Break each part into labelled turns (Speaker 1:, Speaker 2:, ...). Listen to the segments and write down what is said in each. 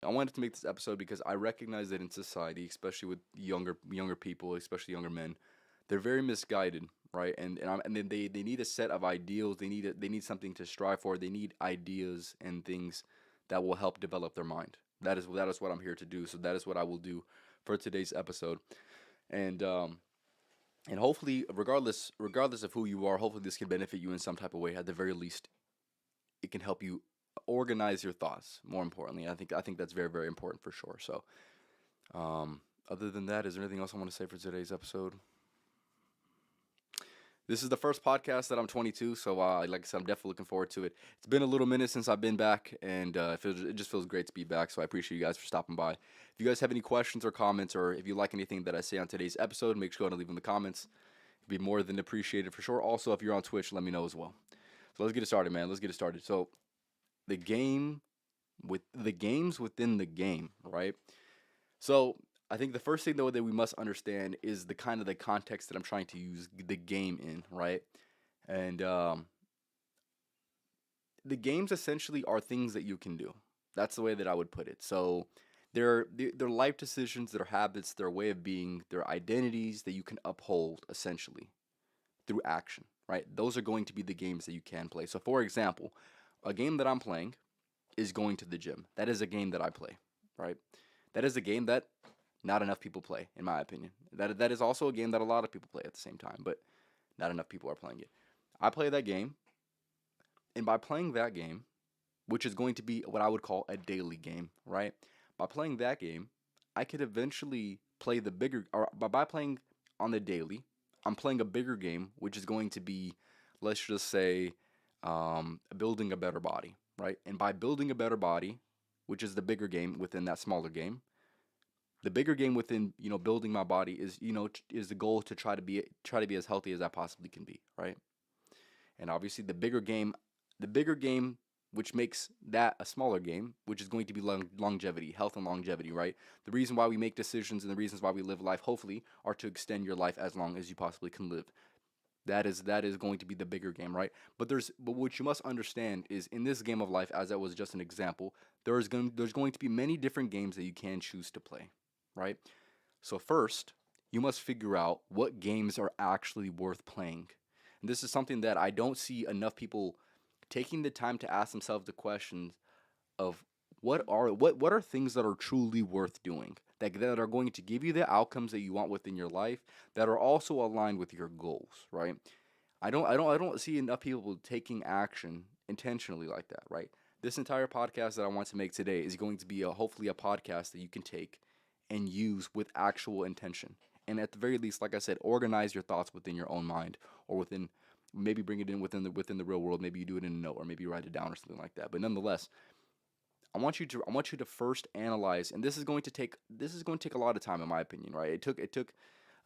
Speaker 1: I wanted to make this episode because I recognize that in society, especially with younger people, especially younger men, they're very misguided, right? And then they need a set of ideals. They need something to strive for. They need ideas and things that will help develop their mind. That is what I'm here to do. So that is what I will do for today's episode. And and hopefully, regardless of who you are, hopefully this can benefit you in some type of way. At the very least, it can help you organize your thoughts. More importantly, I think that's very very important for sure. So, um, other than that, is there anything else I want to say for today's episode? This is the first podcast that I'm 22, so like I said, I'm definitely looking forward to it. It's been a little minute since I've been back, and it just feels great to be back. So I appreciate you guys for stopping by. If you guys have any questions or comments, or if you like anything that I say on today's episode, make sure to leave in the comments. It'd be more than appreciated for sure. Also, if you're on Twitch, let me know as well. So let's get it started, man. Let's get it started. So the game with the games within the game, right? So I think the first thing though that we must understand is the kind of the context that I'm trying to use the game in, right? And the games essentially are things that you can do. That's the way that I would put it. So they're life decisions, their habits, their way of being, their identities that you can uphold essentially through action, right? Those are going to be the games that you can play. So for example, a game that I'm playing is going to the gym. That is a game that I play, right? That is a game that not enough people play, in my opinion. That is also a game that a lot of people play at the same time, but not enough people are playing it. I play that game, and by playing that game, which is going to be what I would call a daily game, right? By playing that game, I could eventually play the bigger, or by playing on the daily, I'm playing a bigger game, which is going to be, let's just say, building a better body, right? And by building a better body, which is the bigger game within that smaller game, the bigger game within building my body is is the goal to try to be as healthy as I possibly can be, right? And obviously the bigger game which makes that a smaller game, which is going to be longevity, health and longevity, right? The reason why we make decisions and the reasons why we live life, hopefully, are to extend your life as long as you possibly can live. That is going to be the bigger game, right? But what you must understand is in this game of life, as that was just an example, there's going to be many different games that you can choose to play, right? So first, you must figure out what games are actually worth playing. And this is something that I don't see enough people taking the time to ask themselves the questions of what are things that are truly worth doing, that are going to give you the outcomes that you want within your life, that are also aligned with your goals, right? I don't see enough people taking action intentionally like that, right? This entire podcast that I want to make today is going to be hopefully a podcast that you can take and use with actual intention. And at the very least, like I said, organize your thoughts within your own mind, or within, maybe bring it in within the real world. Maybe you do it in a note, or maybe you write it down or something like that. But nonetheless, I want you to first analyze, and this is going to take a lot of time in my opinion, right? It took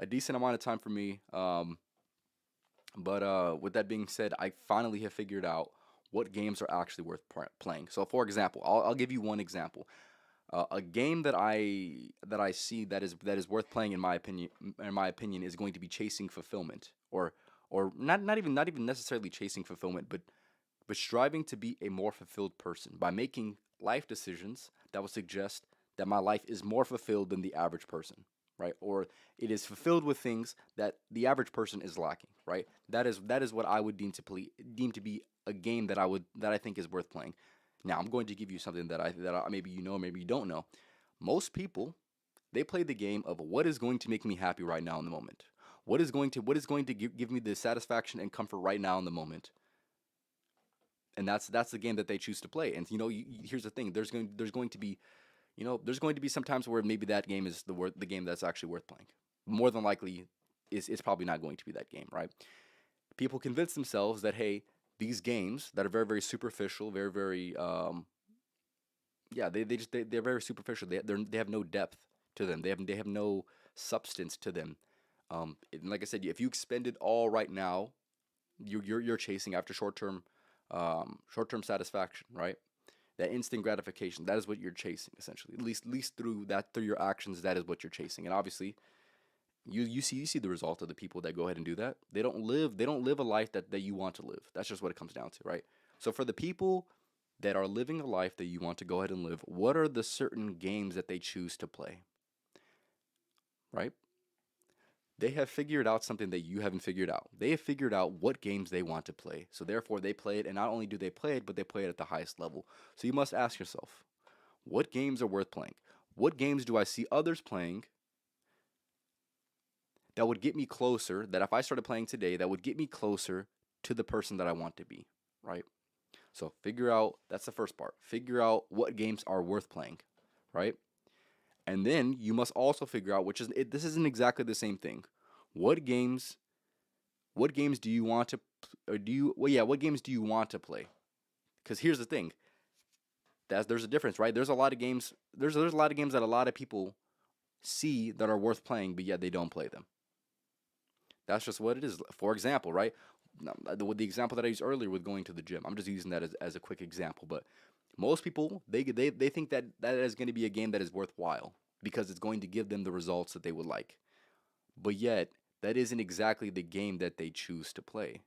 Speaker 1: a decent amount of time for me. But with that being said, I finally have figured out what games are actually worth playing. So, for example, I'll give you one example. A game that I see that is worth playing in my opinion is going to be chasing fulfillment, or not even necessarily chasing fulfillment, but striving to be a more fulfilled person by making life decisions that will suggest that my life is more fulfilled than the average person, right? Or it is fulfilled with things that the average person is lacking, right? That is what I would deem to be a game that I think is worth playing. Now, I'm going to give you something that maybe you know, maybe you don't know. Most people, they play the game of what is going to make me happy right now in the moment. What is going to give me the satisfaction and comfort right now in the moment, and that's the game that they choose to play. And here's the thing: there's going to be some times where maybe that game is the game that's actually worth playing. More than likely, it's probably not going to be that game, right? People convince themselves that, hey, these games that are very very superficial, very very yeah, they're very superficial. They have no depth to them. They have no substance to them. And like I said, if you expend it all right now, you're chasing after short term satisfaction, right? That instant gratification. That is what you're chasing essentially. At least through your actions, that is what you're chasing. And obviously, you see the result of the people that go ahead and do that. They don't live a life that you want to live. That's just what it comes down to, right? So for the people that are living a life that you want to go ahead and live, what are the certain games that they choose to play, right? They have figured out something that you haven't figured out. They have figured out what games they want to play. So therefore they play it, and not only do they play it, but they play it at the highest level. So you must ask yourself, what games are worth playing? What games do I see others playing that would get me closer, that if I started playing today, that would get me closer to the person that I want to be, right? So figure out, that's the first part. Figure out what games are worth playing, right? And then you must also figure out, this isn't exactly the same thing. What games what games do you want to or do you well yeah, what games do you want to play? Cuz here's the thing. There's a difference, right? There's a lot of games that a lot of people see that are worth playing, but yet they don't play them. That's just what it is. For example, right? With the example that I used earlier with going to the gym, I'm just using that as a quick example. But most people, they think that that is going to be a game that is worthwhile because it's going to give them the results that they would like. But yet, that isn't exactly the game that they choose to play,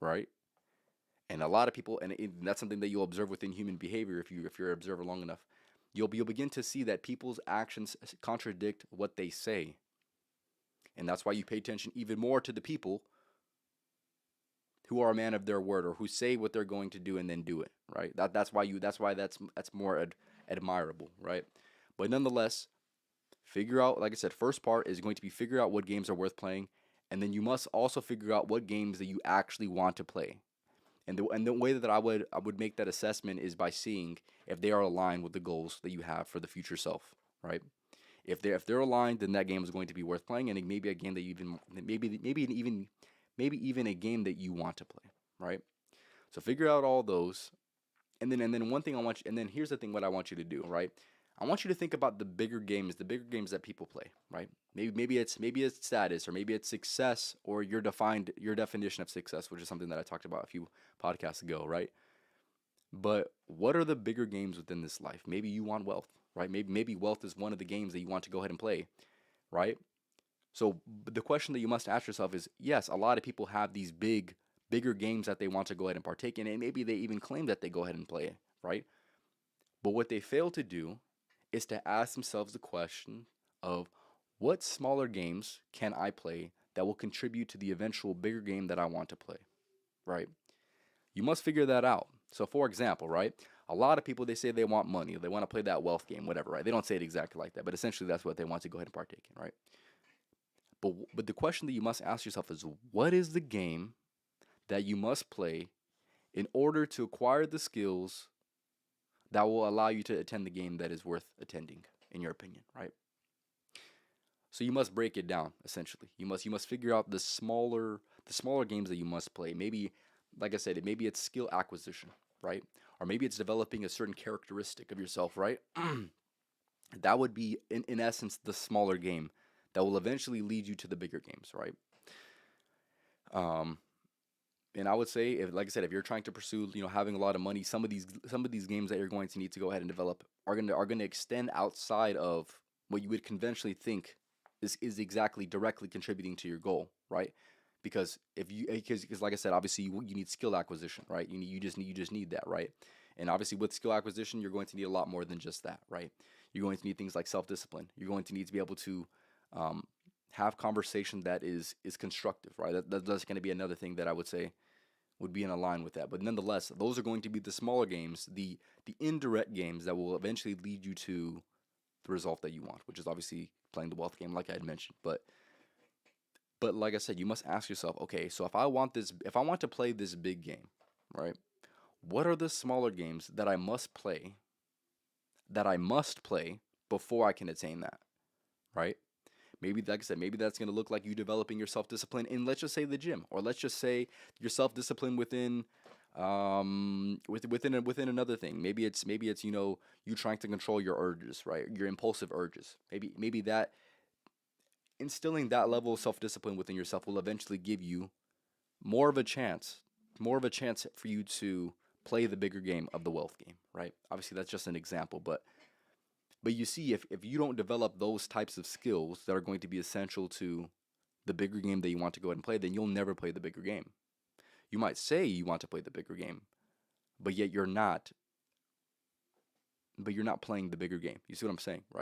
Speaker 1: right? And a lot of people, that's something that you'll observe within human behavior if you're an observer long enough. You'll begin to see that people's actions contradict what they say, and that's why you pay attention even more to the people who are a man of their word or who say what they're going to do and then do it, right? That's more admirable, right? But nonetheless, figure out, like I said, first part is going to be figure out what games are worth playing, and then you must also figure out what games that you actually want to play. And the way that I would make that assessment is by seeing if they are aligned with the goals that you have for the future self, right? If they're aligned, then that game is going to be worth playing, and it may be a game that you even maybe even a game that you want to play, right? So figure out all those, and then one thing I want you, and then here's the thing, what I want you to do, right? I want you to think about the bigger games that people play, right? Maybe it's status, or maybe it's success, or your definition of success, which is something that I talked about a few podcasts ago, right? But what are the bigger games within this life? Maybe you want wealth, right? Maybe wealth is one of the games that you want to go ahead and play, right? So the question that you must ask yourself is, yes, a lot of people have these bigger games that they want to go ahead and partake in, and maybe they even claim that they go ahead and play it, right? But what they fail to do is to ask themselves the question of, what smaller games can I play that will contribute to the eventual bigger game that I want to play, right? You must figure that out. So, for example, right, a lot of people, they say they want money, they want to play that wealth game, whatever, right? They don't say it exactly like that, but essentially that's what they want to go ahead and partake in, right? But the question that you must ask yourself is, what is the game that you must play in order to acquire the skills that will allow you to attend the game that is worth attending, in your opinion, right? So you must break it down, essentially. You must figure out the smaller games that you must play. Maybe, like I said, maybe it's skill acquisition, right? Or maybe it's developing a certain characteristic of yourself, right? That would be in essence the smaller game that will eventually lead you to the bigger games, right? Um, and I would say, if, like I said, if you're trying to pursue, having a lot of money, some of these games that you're going to need to go ahead and develop are going to extend outside of what you would conventionally think is exactly directly contributing to your goal, right? Because like I said, obviously you need skill acquisition, right? You just need that, right? And obviously with skill acquisition, you're going to need a lot more than just that, right? You're going to need things like self discipline. You're going to need to be able to um, have conversation that is constructive, right? That's going to be another thing that I would say would be in line with that. But nonetheless, those are going to be the smaller games, the indirect games that will eventually lead you to the result that you want, which is obviously playing the wealth game, like I had mentioned. But like I said, you must ask yourself, okay, so if I want to play this big game, right? What are the smaller games that I must play before I can attain that, right? Maybe, like I said, maybe that's going to look like you developing your self discipline in, let's just say, the gym, or let's just say your self discipline within another thing. Maybe it's you trying to control your urges, right? Your impulsive urges. Maybe that instilling that level of self discipline within yourself will eventually give you more of a chance, more of a chance for you to play the bigger game of the wealth game, right? Obviously, that's just an example, but you see, if you don't develop those types of skills that are going to be essential to the bigger game that you want to go ahead and play, then you'll never play the bigger game. You might say you want to play the bigger game, but yet you're not but you're not playing the bigger game. You see what I'm saying, right?